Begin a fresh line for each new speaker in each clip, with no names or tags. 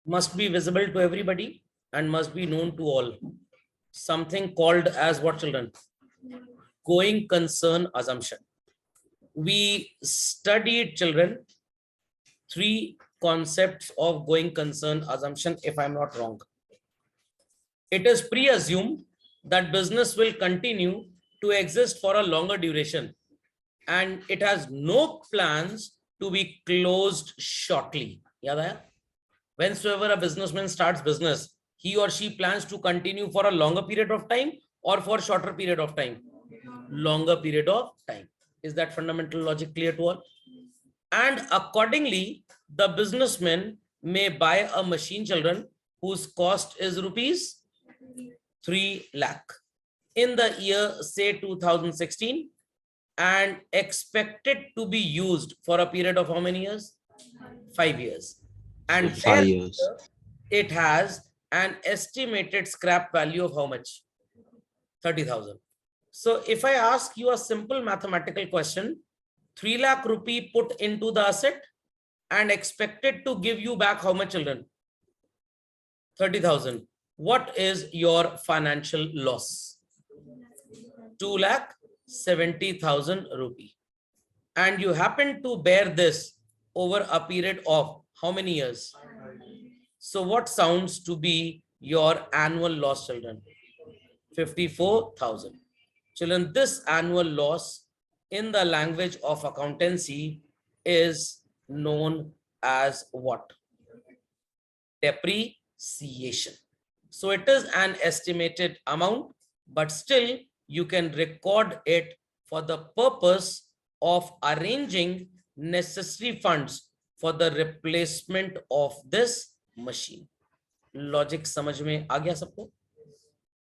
must be visible to everybody and must be known to all. Something called as what, children? Going concern assumption. We studied, children, three concepts of going concern assumption, if I'm not wrong. It is pre-assumed that business will continue to exist for a longer duration and it has no plans to be closed shortly. Yeah, whensoever a businessman starts business, he or she plans to continue for a longer period of time or for shorter period of time. Longer period of time. Is that fundamental logic clear to all? And accordingly, the businessman may buy a machine, children, whose cost is rupees 3 lakh in the year, say 2016, and expected to be used for a period of how many years? 5 years. And
5 years.
it has an estimated scrap value of how much? 30,000. So if I ask you a simple mathematical question, 3 lakh rupee put into the asset and expected to give you back how much, children? 30,000. What is your financial loss? 2,70,000 rupee. And you happen to bear this over a period of how many years? So what sounds to be your annual loss, children? 54,000. Children, this annual loss in the language of accountancy is known as what? Depreciation. So it is an estimated amount, but still you can record it for the purpose of arranging necessary funds for the replacement of this machine. Logic समझ में आ गया सबको?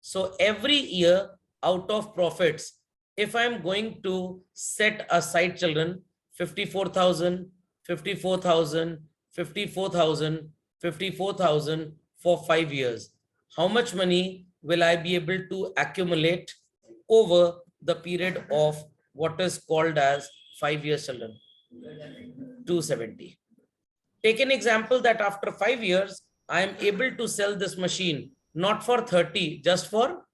So every year out of profits, if I'm going to set aside, children, 54,000, 54,000, 54,000, 54,000 for 5 years, how much money will I be able to accumulate over the period of what is called as 5 years, children? 270. Take an example that after 5 years, I am able to sell this machine, not for 30, just for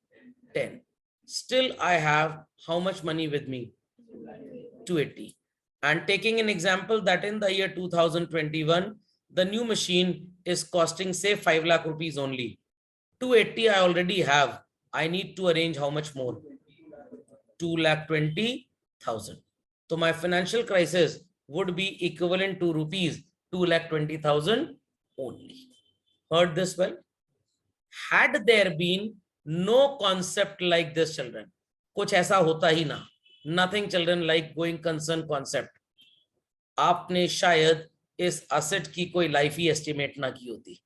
10. Still, I have how much money with me? 280. And taking an example that in the year 2021, the new machine is costing, say, 5 lakh rupees only. 280 I already have. I need to arrange how much more? 2,20,000. So my financial crisis would be equivalent to rupees 2,20,000 only. Heard this well? Had there been no concept like this, children, कुछ ऐसा होता ही ना, nothing, children, like going concern concept, आपने शायद इस asset की कोई life ही estimate ना की होती.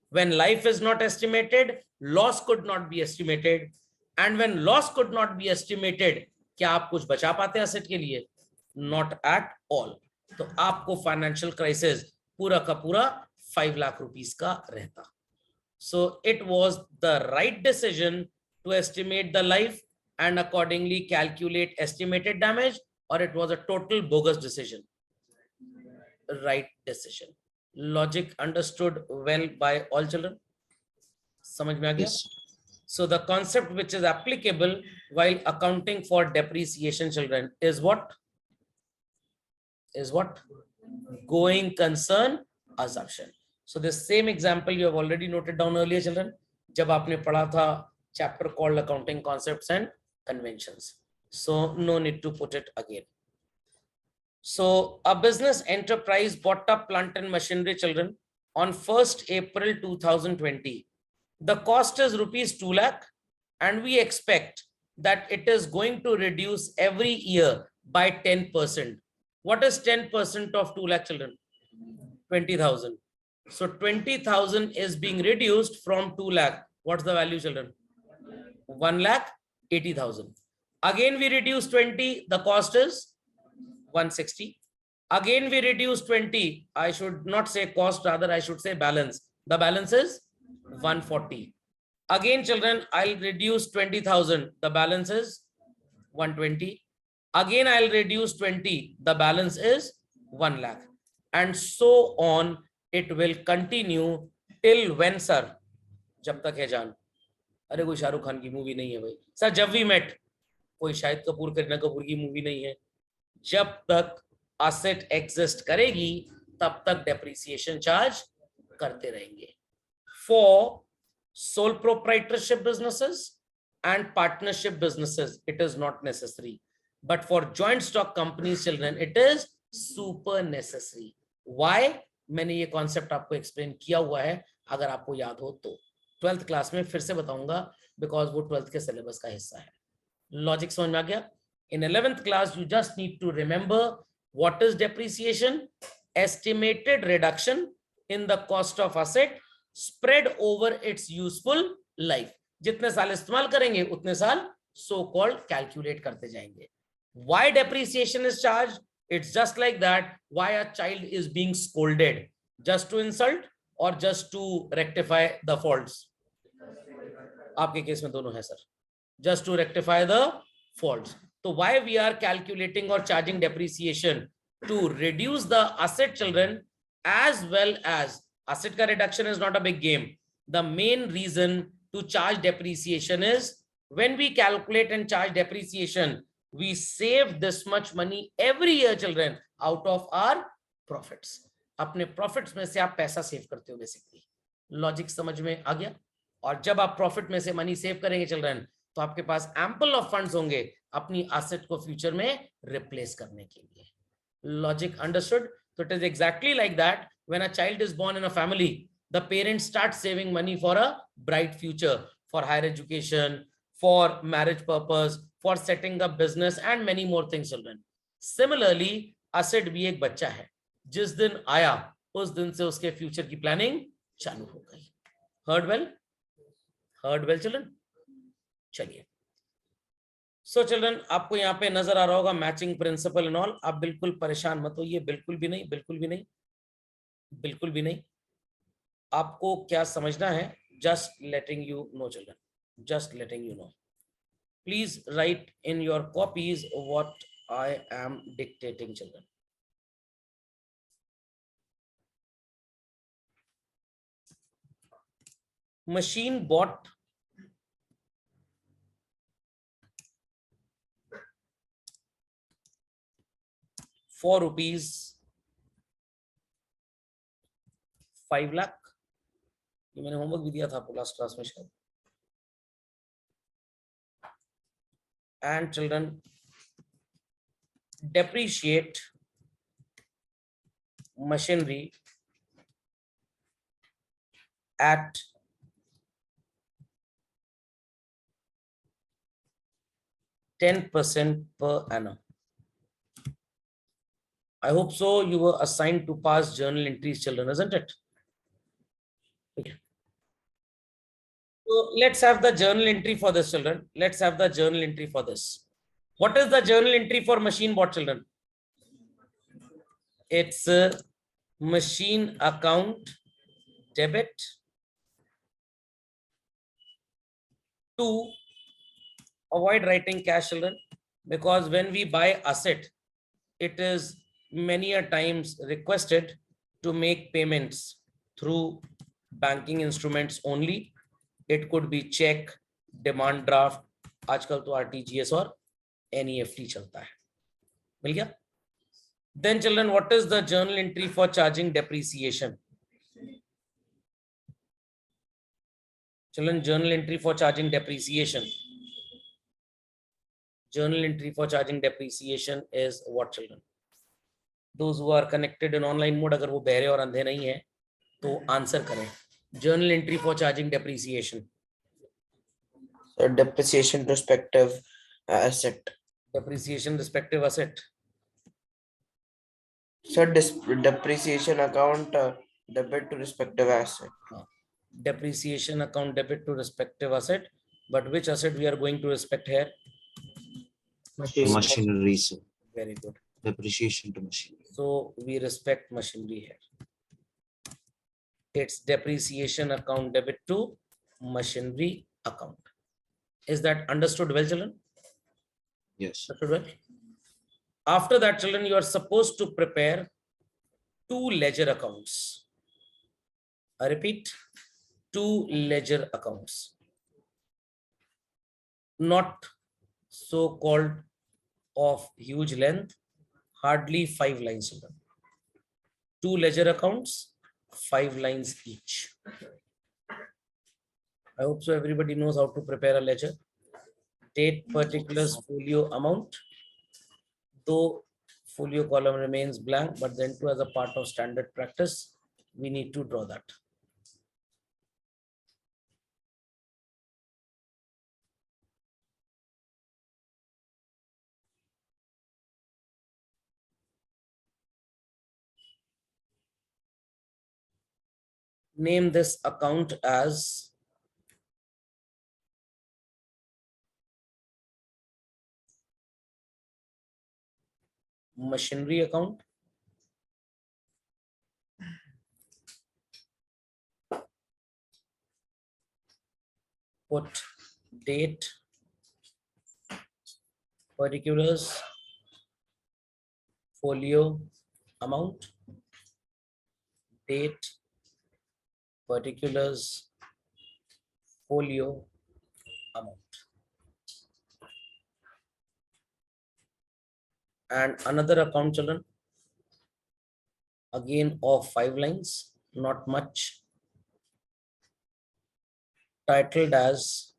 When life is not estimated, loss could not be estimated, and when loss could not be estimated, क्या आप कुछ बचा पाते asset के लिए? Not at all. तो आपको financial crisis पूरा का पूरा 5 lakh rupees का रहता. So it was the right decision to estimate the life and accordingly calculate estimated damage, or it was a total bogus decision? Right decision. Logic understood well by all children? समझ में आ गया?
Yes.
So the concept which is applicable while accounting for depreciation, children, is what? Is what? Going concern assumption. So the same example you have already noted down earlier, children, जब आपने पढ़ा था chapter called accounting concepts and conventions. So no need to put it again. So a business enterprise bought up plant and machinery, children, on 1st April 2020. The cost is rupees 2 lakh and we expect that it is going to reduce every year by 10%. What is 10% of 2 lakh, children? 20,000. So 20,000 is being reduced from 2 lakh. What's the value, children? 1,80,000. Again, we reduce 20. The cost is 160. Again, we reduce 20. I should not say cost, rather I should say balance. The balance is 140. Again, children, I'll reduce 20,000. The balance is 120. Again, I'll reduce 20. The balance is 1 lakh. And so on, it will continue till when sir? जब तक है जान। अरे कोई शाहरुख खान की movie नहीं है भाई सर। जब वी मेट कोई शाहिद कपूर करीना कपूर की मूवी नहीं है। जब तक असेट एग्जिस्ट करेगी तब तक डेप्रिसिएशन चार्ज करते रहेंगे। For sole proprietorship businesses and partnership businesses it is not necessary, but for joint stock companies children it is super necessary. why? मैंने ये कॉन्सेप्ट आपको एक्सप्लेन किया हुआ है, अगर आपको याद हो तो 12th क्लास में फिर से बताऊंगा, बिकॉज वो 12th के सिलेबस का हिस्सा है। लॉजिक समझ में आ गया? in 11th class you just need to remember what is depreciation, estimated reduction in the cost of asset spread over its useful life. जितने साल इस्तेमाल करेंगे उतने साल so called कैलकुलेट करते जाएंगे। why depreciation is charged? it's just like that. why a child is being scolded? just to insult or just to rectify the faults? आपके case में दोनों है sir. just to rectify the faults. so why we are calculating or charging depreciation? to reduce the asset children, as well as asset ka reduction is not a big game. The main reason to charge depreciation is when we calculate and charge depreciation, we save this much money every year children out of our profits. अपने profits में से आप पैसा save करते हो basically. Logic समझ में आ गया? और जब आप प्रॉफिट में से मनी सेव करेंगे चिल्ड्रन तो आपके पास एम्पल ऑफ फंड्स होंगे अपनी एसेट को फ्यूचर में रिप्लेस करने के लिए। Logic understood? So it is exactly like that. When a child is born in a family, the parents start saving money for a bright future, for higher education, for marriage purpose, for setting up business and many more things children. Similarly, asset भी एक बच्चा है, जिस दिन आया उस दिन से उसके फ्यूचर की प्लानिंग चालू हो गई। Heard well? Heard well children? चलिए। सो चिल्ड्रन आपको यहाँ पे नजर आ रहा होगा मैचिंग प्रिंसिपल एंड ऑल। आप बिल्कुल परेशान मत होइए, बिल्कुल भी नहीं, बिल्कुल भी नहीं, बिल्कुल भी नहीं। आपको क्या समझना है, just letting you know children, just letting you know. Please write in your copies what I am dictating children. Machine bought ₹4 5 lakh. ये मैंने होमवर्क भी दिया था आपको लास्ट क्लास में शायद। And children depreciate machinery at 10% per annum. I hope so. You were assigned to pass journal entries, children, isn't it? Okay. So let's have the journal entry for this, children. Let's have the journal entry for this. What is the journal entry for machine bot, children? It's a machine account debit to avoid writing cash, children, because when we buy asset, it is many a times requested to make payments through banking instruments only. It could be check, demand draft, आजकल तो RTGS और NEFT चलता है। मिल गया? Then children, what is the journal entry for charging depreciation? Children, journal entry for charging depreciation. Journal entry for charging depreciation is what, children? Those who are connected in online mode, अगर वो बहरे और अंधे नहीं है तो answer करें। Journal entry for charging depreciation.
So depreciation respective asset.
Depreciation respective asset.
So depreciation account debit to respective asset.
Depreciation account debit to respective asset. But which asset we are going to respect here?
Machinery.
Very good.
Depreciation to machinery.
So we respect machinery here. It's depreciation account debit to machinery account. Is that understood well, children?
Yes.
Understood well? After that, children, you are supposed to prepare 2 ledger accounts. I repeat, 2 ledger accounts, not so called of huge length, hardly 5 lines. 2 ledger accounts, 5 lines each. I hope so everybody knows how to prepare a ledger. Date, particulars, folio, amount. Though folio column remains blank, but then too as a part of standard practice, we need to draw that. Name this account as machinery account. Put date, particulars, folio, amount, date, particulars, folio, amount. And another account, children, again of 5 lines, not much, titled as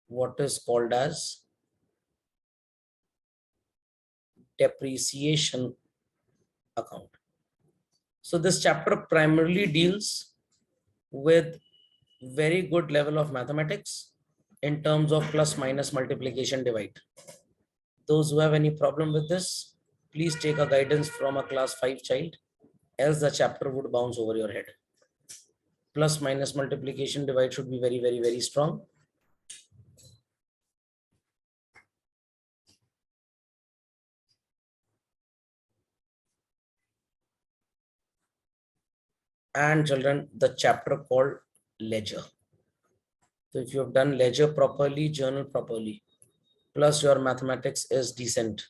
what is called as depreciation account. So this chapter primarily deals with very good level of mathematics in terms of plus, minus, multiplication, divide. Those who have any problem with this, please take a guidance from a class 5 child, else the chapter would bounce over your head. Plus, minus, multiplication, divide should be very, very, very strong. And children, the chapter called ledger. So if you have done ledger properly, journal properly, plus your mathematics is decent,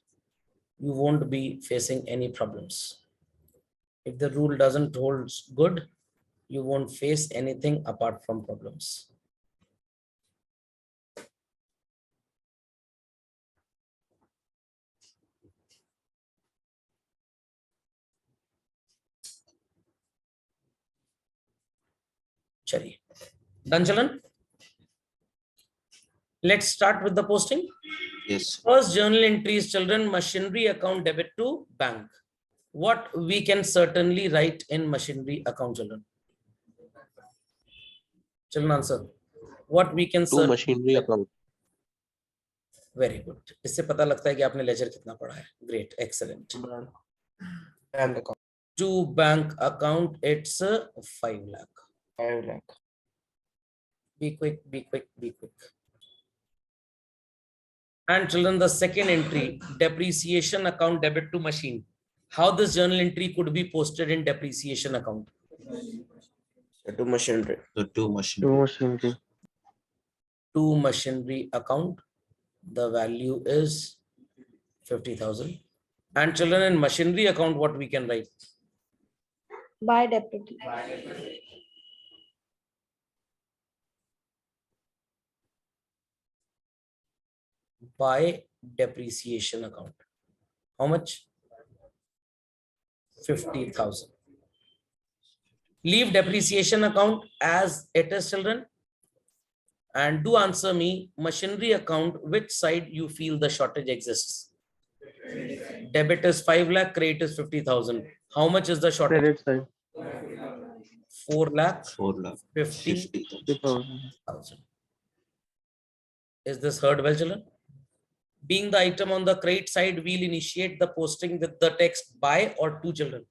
you won't be facing any problems. If the rule doesn't hold good, you won't face anything apart from problems. Chali. Done, children? Let's start with the posting.
Yes.
First journal entries, children, machinery account debit to bank. What we can certainly write in machinery account, children? Children, answer. What we can
To machinery account.
Very good. इससे पता लगता है कि आपने laser कितना पढ़ा है. Great, excellent.
Bank account.
To bank account, it's 5 lakh.
5 lakh.
Be quick, be quick, be quick. And children, the second entry, depreciation account debit to machine. How this journal entry could be posted in depreciation account?
To machinery.
The two machine.
To machinery.
To machinery account, the value is 50,000. And children, in machinery account, what we can write?
By deputy.
By depreciation account. How much? 50,000. Leave depreciation account as it is, children. And do answer me, machinery account, which side you feel the shortage exists? Debit is 5 lakh, credit is 50,000. How much is the shortage?
Credit side.
4 lakh
4 lakh.
50,000.
50,000.
Is this heard well, children? Being the item on the credit side, we'll initiate the posting with the text by or to, children?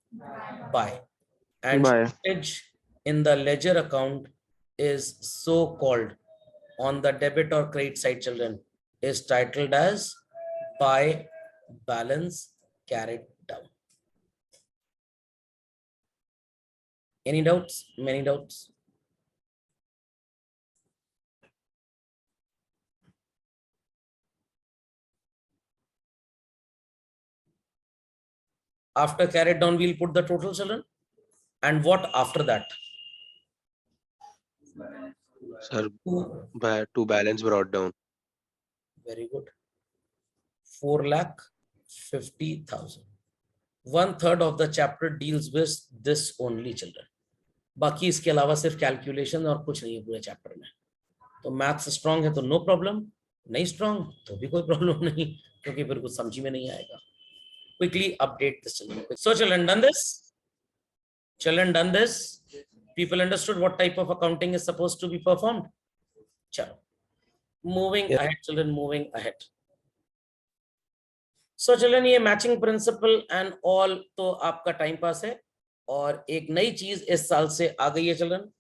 By. And
By.
shortage in the ledger account is so called on the debit or credit side, children, is titled as by balance carried down. Any doubts? Many doubts? After carried down, we'll put the total, children. And what after that?
Sir, to balance brought down.
Very good. 4,50,000. 1/3 of the chapter deals with this only, children. बाकी इसके अलावा सिर्फ calculation और कुछ नहीं है पूरे chapter में. तो मैथ्स स्ट्रांग है तो नो प्रॉब्लम, नहीं स्ट्रांग तो भी कोई प्रॉब्लम नहीं, क्योंकि फिर कुछ समझ में नहीं आएगा. Quickly update this, children. So children, done this? Children, done this? People understood what type of accounting is supposed to be performed? Chalo. Moving ahead, children, moving ahead. So children, ये matching principal and all तो आपका time pass है. और एक नई चीज इस साल से आ गई है चिल्ड्रन.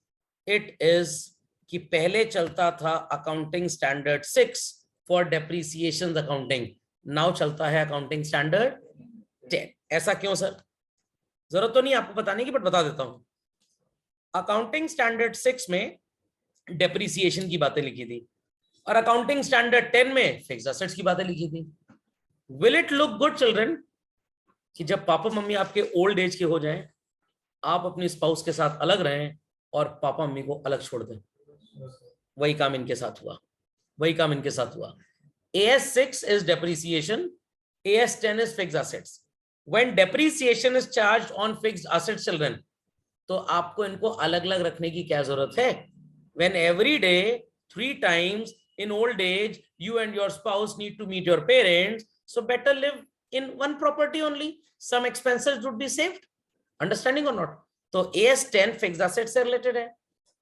इट इज कि पहले चलता था accounting standard 6 for depreciation accounting, now चलता है अकाउंटिंग स्टैंडर्ड 10. ऐसा क्यों सर? जरूरत तो नहीं आपको बताने की, बट बता देता हूं. अकाउंटिंग स्टैंडर्ड 6 में डेप्रिसिएशन की बातें लिखी थी और अकाउंटिंग स्टैंडर्ड 10 में फिक्स्ड एसेट्स की बातें लिखी थी. Will it look good children कि जब पापा मम्मी आपके ओल्ड एज के हो जाएं, आप अपनी स्पाउस के साथ अलग रहें और पापा मम्मी को अलग छोड़ दें? वही काम इनके साथ हुआ, वही काम इनके साथ हुआ. AS6 is depreciation, AS10 is fixed assets. When depreciation is charged on fixed assets children, तो आपको इनको अलग अलग रखने की क्या जरूरत है? When every day 3 times in old age you and your spouse need to meet your parents, so better live in one property only. Some expenses would be saved. Understanding or not? तो AS10 fixed assets से related है,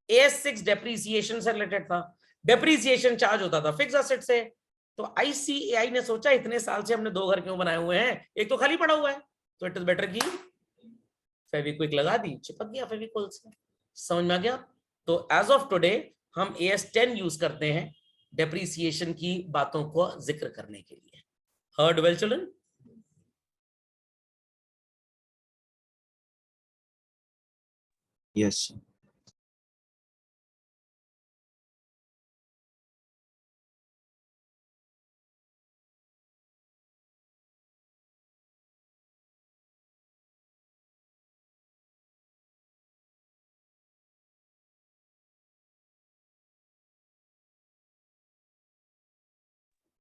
AS6 depreciation से related था. Depreciation charge होता था fixed assets से. तो ICAI ने सोचा इतने साल से हमने 2 घर क्यों बनाए हुए हैं, एक तो खाली पड़ा हुआ है, तो इट इज बेटर की फेविक्विक लगा दी, चिपक गया फेविकोल से. समझ में आ गया? तो एज ऑफ टुडे हम AS10 यूज करते हैं डेप्रिसिएशन की बातों को जिक्र करने के लिए. Heard well children?
Yes, sir.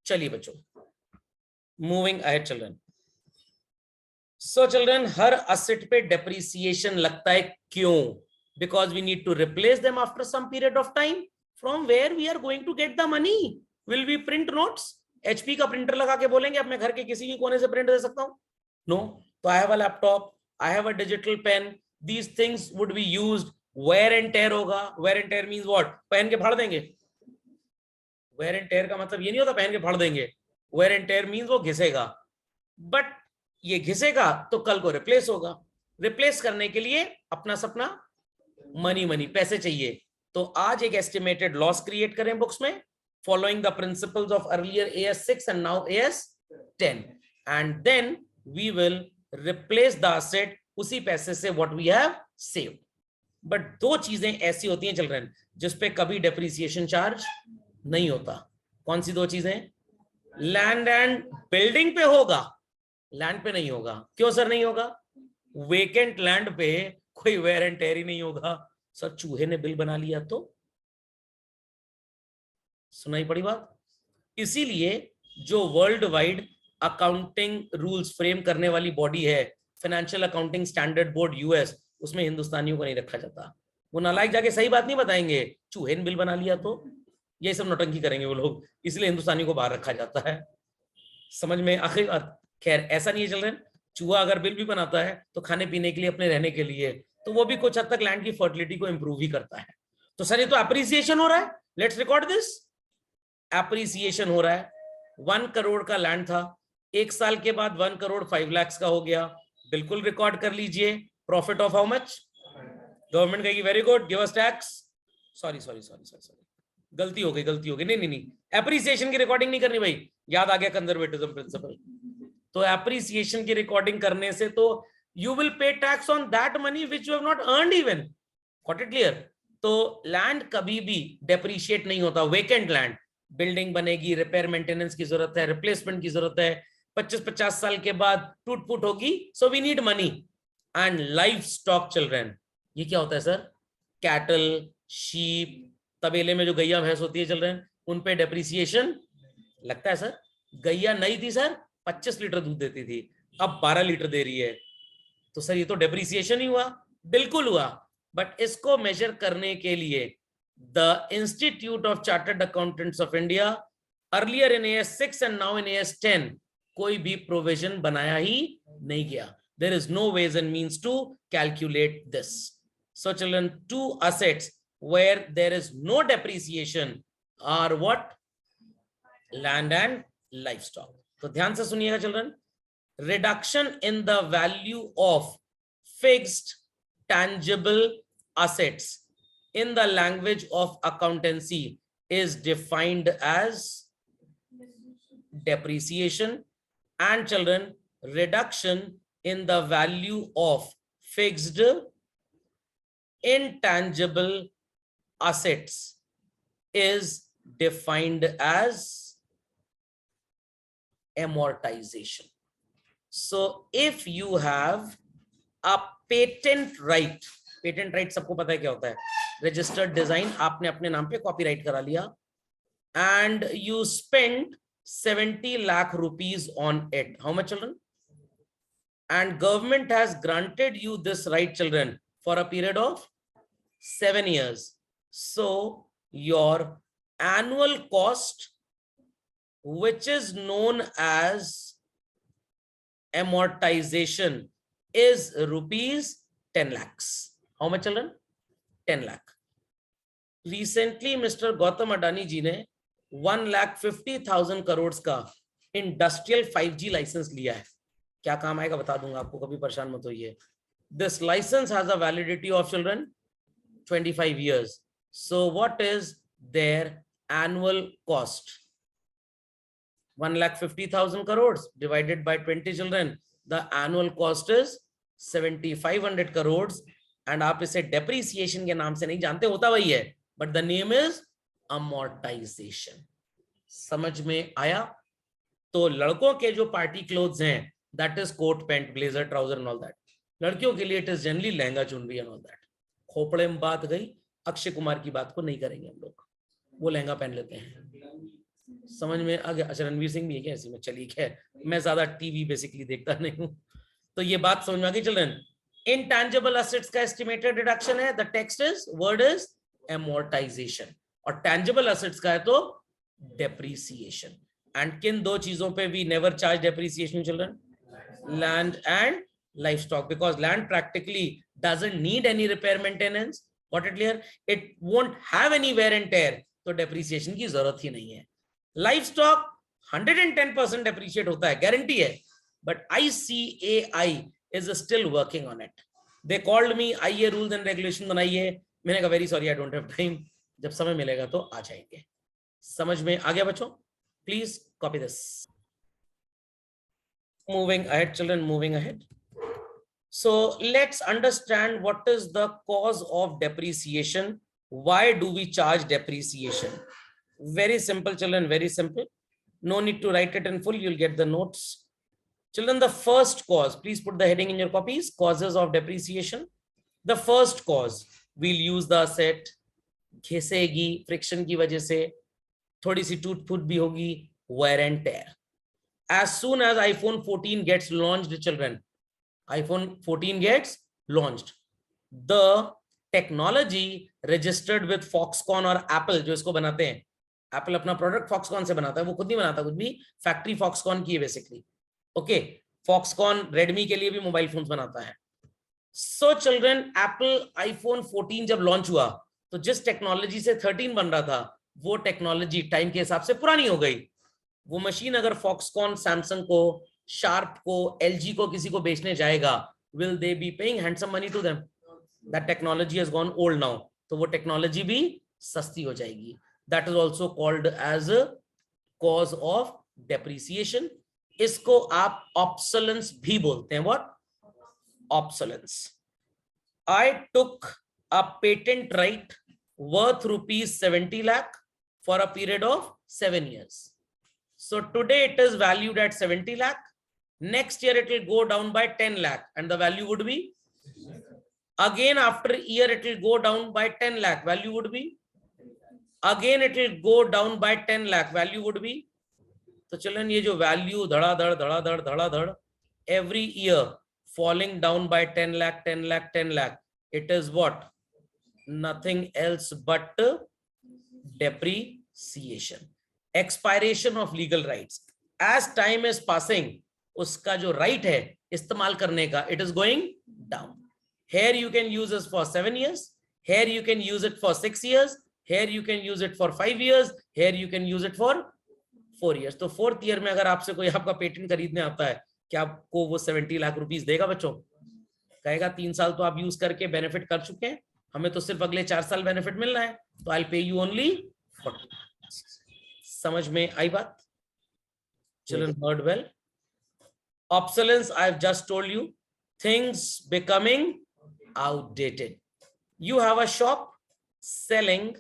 चलिए बच्चों, moving ahead children. So children, हर असेट पे डेप्रिसिएशन लगता है. क्यों? Because we need to replace them after some period of time. From where we are going to get the money? Will we print notes? HP का printer लगा के बोलेंगे अब मैं घर के किसी भी कोने से प्रिंट दे सकता हूं? नो. तो I have a laptop, I have a digital pen, these things would be used. Wear and tear होगा. Wear and tear means what? पहन के फाड़ देंगे. वेयर एंड टेयर का मतलब ये नहीं होता पहन के फाड़ देंगे. वेयर एंड टेयर मींस वो घिसेगा, बट ये घिसेगा तो कल को रिप्लेस होगा. रिप्लेस करने के लिए अपना सपना मनी पैसे चाहिए. तो आज एक एस्टिमेटेड लॉस क्रिएट करें बुक्स में, following the principles of earlier AS6 and now AS10, and then we will replace the asset उसी पैसे से what we have saved. But 2 चीजें ऐसी होती हैं चिल्ड्रन जिसपे कभी डेप्रिसिएशन चार्ज नहीं होता. कौन सी 2 चीजें? लैंड एंड बिल्डिंग पे होगा, लैंड पे नहीं होगा. क्यों सर नहीं होगा? वेकेंट लैंड पे कोई वेयर एंड टेयर ही नहीं होगा. सर चूहे ने बिल बना लिया तो? सुनाई पड़ी बात. इसीलिए जो world wide accounting rules frame करने वाली बॉडी है, financial accounting standard board US, उसमें हिंदुस्तानियों को नहीं रखा जाता. वो नालायक जाके सही बात नहीं बताएंगे, चूहे ने बिल बना लिया तो ये सब नौटंकी करेंगे वो लोग, इसलिए हिंदुस्तानी को बाहर रखा जाता है. समझ में आखिरी बात? खैर ऐसा नहीं है चिल्ड्रन. चूहा अगर बिल भी बनाता है तो खाने पीने के लिए, अपने रहने के लिए, तो वो भी कुछ हद तक लैंड की फर्टिलिटी को इंप्रूव ही करता है. तो सर ये तो अप्रिसिएशन हो रहा है. Let's record this. अप्रिसिएशन हो रहा है. 1 करोड़ का लैंड था, 1 साल के बाद 1 करोड़ 5 लाख का हो गया. बिल्कुल रिकॉर्ड कर लीजिए. Profit of how much? Government कहेगी very good, give us tax. Sorry, गलती हो गई. नहीं, एप्रिसिएशन की रिकॉर्डिंग नहीं करनी भाई. याद आ गया कंजर्वेटिज्म प्रिंसिपल. तो एप्रिसिएशन की रिकॉर्डिंग करने से तो you will pay tax on that money which you have not earned even. Got it clear? तो लैंड कभी भी डेप्रिशिएट नहीं होता. वेकेंट लैंड, बिल्डिंग बनेगी, रिपेयर मेंटेनेंस की जरूरत है, रिप्लेसमेंट की जरूरत है, 25-50 साल के बाद टूट फूट होगी, so we need money. And livestock children, ये क्या होता है सर? कैटल, शीप, तबेले में जो गैया भैंस होती है चिल्ड्रन, उन पे डेप्रिसिएशन लगता है सर। गैया नई थी सर, 25 लीटर दूध देती थी, अब 12 लीटर दे रही है, तो सर ये तो डेप्रिसिएशन ही हुआ। बिल्कुल हुआ, बट इसको मेजर करने के लिए the institute of chartered accountants of India earlier in AS 6 and now in AS 10 कोई भी प्रोविजन बनाया ही नहीं गया। There is no ways and means to calculate this. So children, two assets where there is no depreciation are what? Land and livestock. तो ध्यान से सुनिएगा children. Reduction in the value of fixed tangible assets in the language of accountancy is defined as depreciation, and children, reduction in the value of fixed intangible assets is defined as amortization. So if you have a patent right सबको पता है क्या होता है, registered design आपने अपने नाम पे copyright करा लिया, and you spent 70 lakh rupees on it. How much children? And government has granted you this right children for a period of 7 years. So your annual cost, which is known as amortization, is rupees 10 lakhs. How much children? 10 lakh. Recently Mr. Gautam Adani ji ने 1,50,000 crores का industrial 5G licence लिया है। क्या काम आएगा बता दूंगा आपको, कभी परेशान मत होइए। This license has a validity of children 25 years. So what is their annual cost? 1,50,000 crores divided by 20 children. The annual cost is 7,500 crores. And आप इसे depreciation के नाम से नहीं जानते, होता वही है, but the name is amortization. समझ में आया? तो लड़कों के जो पार्टी क्लोथ्स हैं, that is coat, pant, blazer, trouser and all that. लड़कियों के लिए it is generally लहंगा, चुनरी and all that. खोपड़े में बात गई, अक्षय कुमार की बात को नहीं करेंगे हम लोग, वो लहंगा पहन लेते हैं। समझ में आ गया? अच्छा, रणवीर सिंह भी है क्या ऐसे में? चलिए है, मैं ज्यादा टीवी बेसिकली देखता नहीं हूँ, तो ये बात समझ में आ गई चिल्ड्रन। इनटैंजिबल एसेट्स का एस्टिमेटेड रिडक्शन है, the text is, word is amortization, और टैंजिबल एसेट्स का है तो डेप्रिसिएशन। एंड किन दो चीजों पे we never charge depreciation children? Land and livestock, because land practically doesn't need any repair maintenance, got it clear? It won't have any wear and tear, तो depreciation की जरूरत ही नहीं है। लाइवस्टॉक 110% डेप्रिशिएट होता है, गारंटी है, but ICAI is still working on it. They called me, आइए rules and regulation बनाइए, मैंने कहा very sorry I don't have time, जब समय मिलेगा तो आ जाएंगे। समझ में आ गया बच्चों? Please copy this. Moving ahead children, moving ahead. So let's understand what is the cause of depreciation. Why do we charge depreciation? Very simple children, very simple. No need to write it in full, you'll get the notes. Children, the first cause, please put the heading in your copies, causes of depreciation. The first cause, we'll use the asset, घिसेगी friction की वजह से, थोड़ी सी टूट फूट भी होगी, wear and tear. As soon as iPhone 14 gets launched, children, iPhone 14 gets launched, the technology registered with Foxconn और Apple, जो इसको बनाते हैं, Apple अपना प्रोडक्ट Foxconn से बनाता है, वो खुद नहीं बनाता कुछ भी, फैक्ट्री Foxconn की है बेसिकली। ओके, Foxconn Redmi के लिए भी मोबाइल फोन्स बनाता है। सो चिल्ड्रन, Apple iPhone 14 जब लॉन्च हुआ तो जिस टेक्नोलॉजी से 13 बन रहा था, वो टेक्नोलॉजी टाइम के हिसाब से पुरानी हो गई। वो मशीन अगर Foxconn सैमसंग को, शार्प को, LG को किसी को बेचने जाएगा, will they be paying handsome money to them? That technology has gone old now, तो वो टेक्नोलॉजी भी सस्ती हो जाएगी। That is also called as cause of depreciation. इसको आप ऑब्सोलेंस भी बोलते हैं। What? Obsolescence. I took a patent right worth rupees 70 lakh for a period of 7 years. So today it is valued at 70 lakh. Next year it will go down by 10 lakh and the value would be Again, after a year, it will go down by 10 lakh. Value would be? Again, it will go down by 10 lakh. Value would be? तो children, ये जो value धड़ाधड़ every year falling down by 10 lakh, 10 lakh, 10 lakh. It is what? Nothing else but depreciation. Expiration of legal rights. As time is passing, उसका जो right है इस्तेमाल करने का, it is going down. Here you can use it for 7 years. Here you can use it for 6 years. Here you can use it for 5 years. Here you can use it for 4 years. तो 4th year में अगर आपसे कोई आपका patent खरीदने आता है, क्या आपको वो 70 लाख रुपीस देगा बच्चों? कहेगा 3 साल तो आप यूज करके बेनिफिट कर चुके हैं, हमें तो सिर्फ अगले 4 साल बेनिफिट मिलना है, तो आई पे यू ओनली 40. समझ में आई बात? Children heard well. Obsolescence, I've just told you, things becoming outdated. You have a shop selling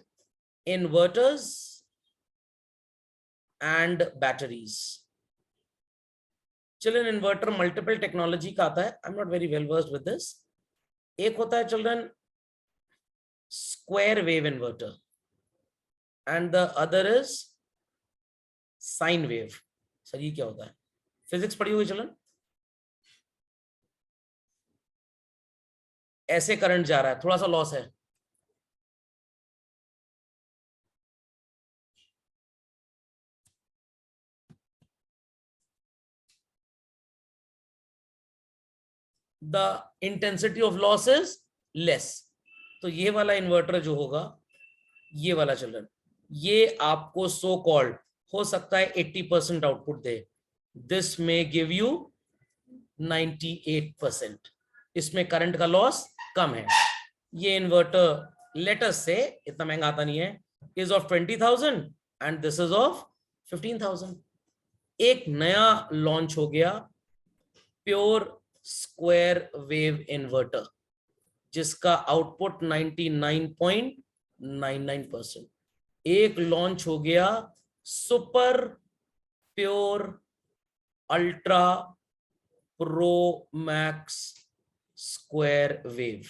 inverters and batteries. Children, inverter multiple technology का आता है. I'm not very well versed with this. एक होता है children square wave inverter and the other is sine wave. Sir ये क्या होता है? फिजिक्स पढ़ी हुई चलन? ऐसे करंट जा रहा है, थोड़ा सा लॉस है, the intensity of loss is less. तो ये वाला इन्वर्टर जो होगा, ये वाला चलन, ये आपको सो कॉल्ड हो सकता है 80% आउटपुट दे. दिस में गिव यू 98%. इसमें करंट का लॉस कम है. ये इन्वर्टर लेटस से इतना महंगा आता नहीं है, is of 20,000 and this is of 15,000. एक नया लॉन्च हो गया प्योर स्क्वायर वेव इन्वर्टर जिसका आउटपुट 99.99%. एक लॉन्च हो गया super pure ultra pro max square wave.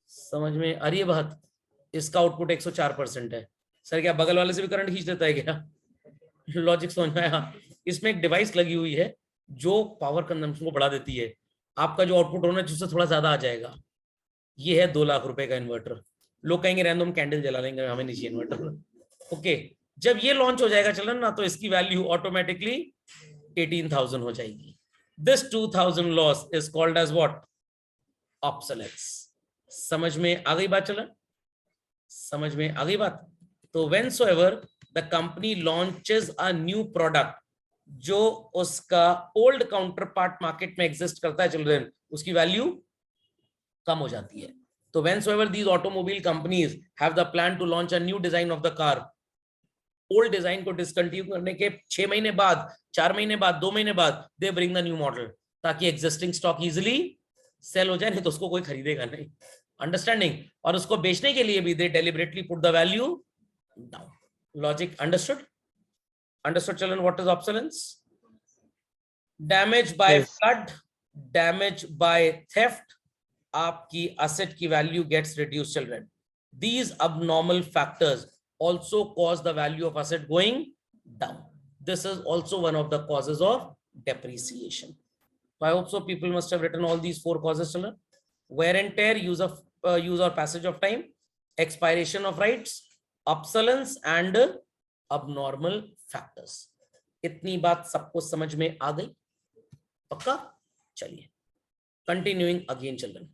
समझ में आ रही है बात? इसका आउटपुट 104% है. सर क्या बगल वाले से भी करंट खींच देता है क्या? लॉजिक समझ में आया? इसमें एक डिवाइस लगी हुई है जो पावर कंजम्पशन को बढ़ा देती है. आपका जो आउटपुट होना है उससे थोड़ा ज्यादा आ जाएगा. ये है 2 लाख रुपए का इन्वर्टर. लोग कहेंगे रैंडम कैंडल जला लेंगे, हमें नहीं चाहिए इन्वर्टर. ओके, जब ये लॉन्च हो जाएगा चलन ना, तो इसकी वैल्यू ऑटोमेटिकली 18,000 हो जाएगी. This 2,000 loss is called as what? Obsolescence. समझ में आ गई बात चलन? समझ में आ गई बात? तो whensoever the company launches a new product जो उसका ओल्ड काउंटर पार्ट मार्केट में एग्जिस्ट करता है चिल्ड्रन, उसकी वैल्यू कम हो जाती है. तो whensoever these automobile companies have the plan to launch a new design of the car, old design को डिसकंटिन्यू करने के 6 महीने बाद, 4 महीने बाद, 2 महीने बाद they bring the new model, ताकि एग्जिस्टिंग स्टॉक इजिली सेल हो जाए, नहीं तो उसको कोई खरीदेगा नहीं. अंडरस्टैंडिंग? और उसको बेचने के लिए भी they deliberately put the value down. Logic understood? Understood children what is obsolescence? Damage by flood, damage by theft, आपकी एसेट की value gets reduced children. These abnormal factors also cause the value of asset going down. This is also one of the causes of depreciation. So I hope so people must have written all these 4 causes children. Wear and tear, use or passage of time, expiration of rights, obsolescence and abnormal factors. इतनी बात सबको समझ में आ गई? पक्का? चलिए, continuing again children.